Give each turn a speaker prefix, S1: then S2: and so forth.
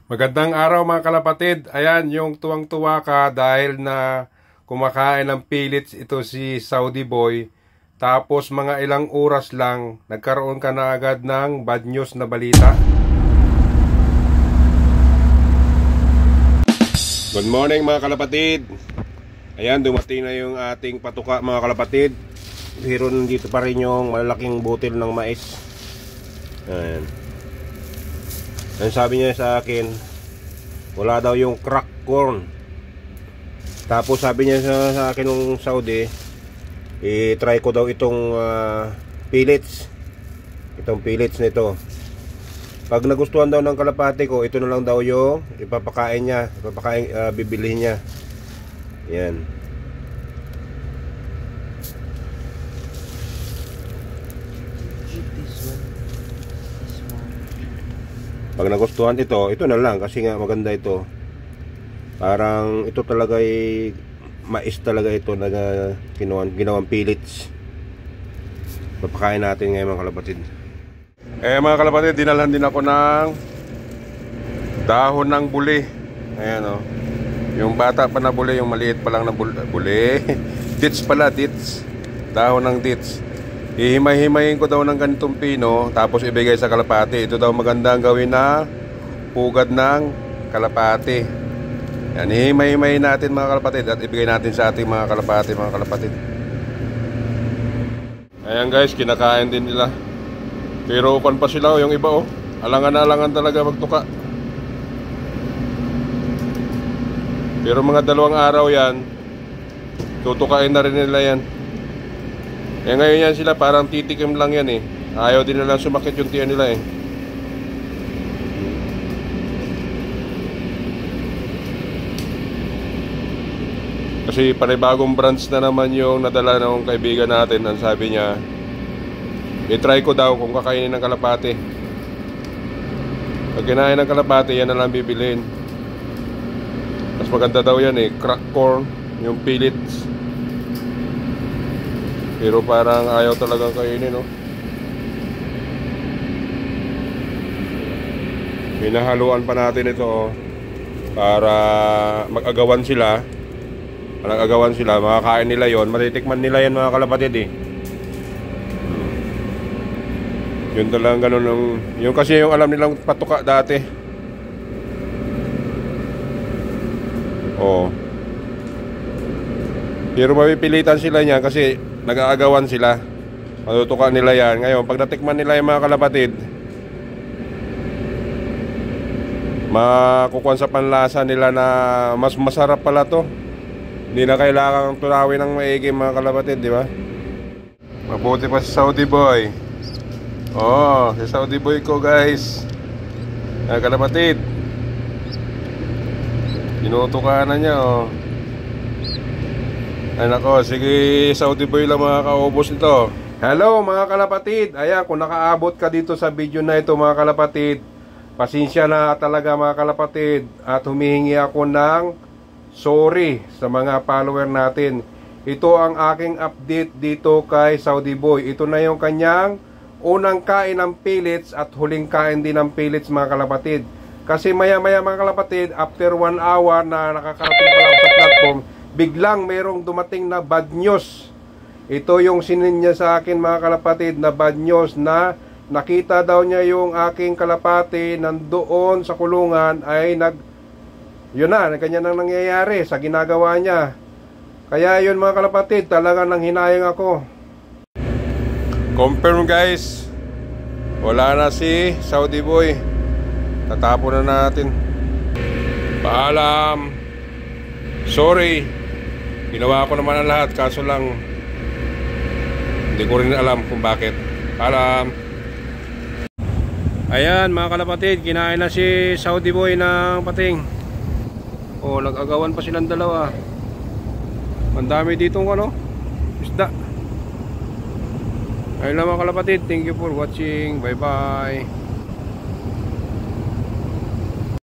S1: Magandang araw mga kalapatid. Ayan, yung tuwang-tuwa ka dahil na kumakain ng pellets ito si Saudi Boy. Tapos mga ilang oras lang, nagkaroon ka na agad ng bad news na balita. Good morning mga kalapatid. Ayan, dumating na yung ating patuka mga kalapatid. Pero nandito pa rin yung malalaking butil ng mais. Ayan. Ang sabi niya sa akin, wala daw yung crack corn. Tapos sabi niya sa akin ng Saudi, i-try ko daw itong pellets. Itong pellets nito. Pag nagustuhan daw ng kalapati ko, ito na lang daw yung ipapakain niya, bibilihin niya. Yan. Pag nagustuhan ito na lang kasi nga maganda ito. Parang ito talaga ay mais talaga ito na ginawang pellets. Papakain natin ngayon mga kalapatid. Mga kalapatid, dinalhan din ako ng dahon ng buli. Ayan o. Yung bata pa na buli, yung maliit pa lang na buli. Dits pala, dits. Dahon ng dits. Ihimay-himayin ko daw ng ganitong pino, tapos ibigay sa kalapati. Ito daw magandang gawin na pugad ng kalapati. Yan, ihimay-himayin natin mga kalapatid at ibigay natin sa ating mga kalapatid. Ayan guys, kinakain din nila. Pero pan pa sila yung iba alangan na alangan talaga magtuka. Pero mga 2 araw yan, tutukain na rin nila yan. Ngayon yan sila parang titikim lang yan Ayaw din nila sumakit yung tiyan nila Kasi panibagong branch na naman yung nadala ng kaibigan natin. Ang sabi niya, i-try ko daw kung kakainin ng kalapati. Pag kinain ng kalapati, yan na lang bibilhin. Mas maganda daw yan crack corn, yung pellets. Pero parang ayaw talagang kainin Hinahaluan pa natin ito para mag-agawan sila. Mag-agawan sila, makakain nila yon, matitikman nila yan mga kalapatid Yun talagang ganun yung kasi yung alam nilang patuka dati. Pero mapipilitan sila niya kasi nag-aagawan sila. Matutukan nila yan. Ngayon, pag natikman nila yung mga kalapatid, makukuha sa panlasa nila na mas masarap pala to. Hindi na kailangang tunawin ng maigi mga kalapatid, di ba? Mabuti pa si Saudi Boy. Si Saudi Boy ko guys. Kalapatid, tinutukan na niya Ay nako, sige Saudi Boy lang makakaubos ito. Hello mga kalapatid. Ayan, kung nakaabot ka dito sa video na ito mga kalapatid, pasensya na talaga mga kalapatid. At humihingi ako ng sorry sa mga follower natin. Ito ang aking update dito kay Saudi Boy. Ito na yung kanyang unang kain ng pellets at huling kain din ng pellets mga kalapatid. Kasi maya maya mga kalapatid, after 1 hour na nakakarating pa lang sa platform, biglang merong dumating na bad news. Ito yung sinin niya sa akin mga kalapatid na bad news na nakita daw niya yung aking kalapati nandoon sa kulungan ay yun na, ganyan ang nangyayari sa ginagawa niya. Kaya yun mga kalapatid, talagang nang hinayang ako. Confirm guys, wala na si Saudi Boy. Tatapon na natin. Paalam. Sorry. Ginawa ko naman ang lahat, kaso lang hindi ko rin alam kung bakit. Alam. Ayan mga kalapatid, kinain na si Saudi Boy ng pating. Nag-agawan pa silang dalawa. Ang dami ditong isda. Ayun lang mga kalapatid, thank you for watching. Bye bye.